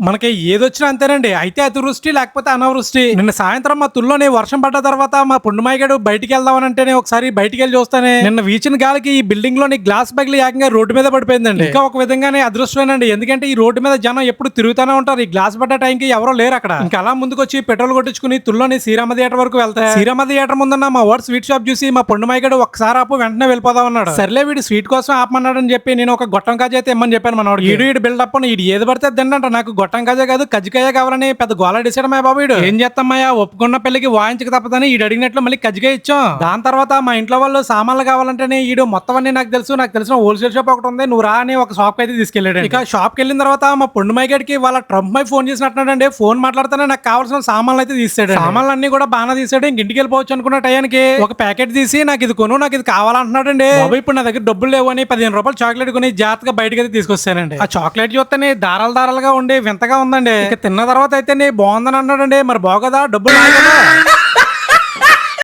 మనకి ఏదొచ్చినా అంతేనండి. అయితే అతివృష్టి లేకపోతే అనావృష్టి. నిన్న సాయంత్రం మా తుల్లోని వర్షం పడ్డ తర్వాత మా పుండుమాయిగాడు బయటికెళ్దామనంటేనే ఒకసారి బయటికెళ్ళి చూస్తానే నిన్న వీచిన గాలికి ఈ బిల్డింగ్ లోని గ్లాస్ పగిలి ఏకంగా రోడ్డు మీద పడిపోయిందండి. ఇంకా ఒక విధంగానే అదృష్టమేనండి. ఎందుకంటే ఈ రోడ్డు మీద జనం ఎప్పుడు తిరుగుతూనే ఉంటారు. ఈ గ్లాస్ పడ్డ టైంకి ఎవరో లేరు అక్కడ. ఇంకా అలా ముందుకొచ్చి పెట్రోల్ కొట్టించుకుని తుల్లోని శ్రీరామ థియేటర్ వరకు వెళ్తా శ్రీరామ థియేటర్ ముందున్న మా వాడు స్వీట్ షాప్ చూసి మా పుండుమాయిగాడు ఒక్కసారి ఆపు వెంటనే వెళ్ళిపోదాం అన్నాడు. సర్లే వీడు స్వీట్ కోసం ఆపమన్నాడని చెప్పి నేను ఒక గొట్టం కాజా అయితే ఇమ్మని చెప్పాను మనోడు. ఈడు బిల్డప్ ఈడు ఏది పడితే తిండంట. నాకు గొట్టం కాజా కాదు కజ్జికాయ కావాలని పెద్ద గోలాడేసాడు మా బాబు. ఏం చేస్తామయ్యా, ఒప్పుకున్న పెళ్లికి వాయించక తప్పదని ఈడు అడిగినట్లు మళ్ళీ కజ్జికాయ ఇచ్చాం. దాని తర్వాత మా ఇంట్లో వాళ్ళు సామాన్లు కావాలంటేనే ఈడు మొత్తం అన్ని నాకు తెలిసిన హోల్సేల్ షాప్ ఒకటి ఉంది, నువ్వు రా అని ఒక షాప్ అయితే తీసుకెళ్ళాడు. ఇక షాప్ కి వెళ్ళిన తర్వాత మా పొండుమాయి గడికి వాళ్ళ ట్రంప్ మై ఫోన్ చేసినట్టున్నాడండి. ఫోన్ మాట్లాడుతూనే నాకు కావాల్సిన సామాన్లు అయితే తీసాడు. సామాన్లు అన్ని కూడా బాగా తీసాడు. ఇంటికి వెళ్ళిపోవచ్చు అనుకున్న టయానికి ఒక ప్యాకెట్ తీసి నాకు ఇది కొను, నాకు ఇది కావాలంటున్నాడండి. బాబు ఇప్పుడు నా దగ్గర డబ్బులు లేవు అని 15 రూపాయలు చాక్లెట్ కొని జాగ్రత్తగా బయటకి అయితే తీసుకొస్తానండి. ఆ చాక్లెట్ చూస్తేనే దారాలుగా ఉండి వింతగా ఉందండి. ఇక తిన్న తర్వాత అయితే బాగుందని అన్నాడండి. మరి బాగోదా, డబ్బులు నాయి కదా.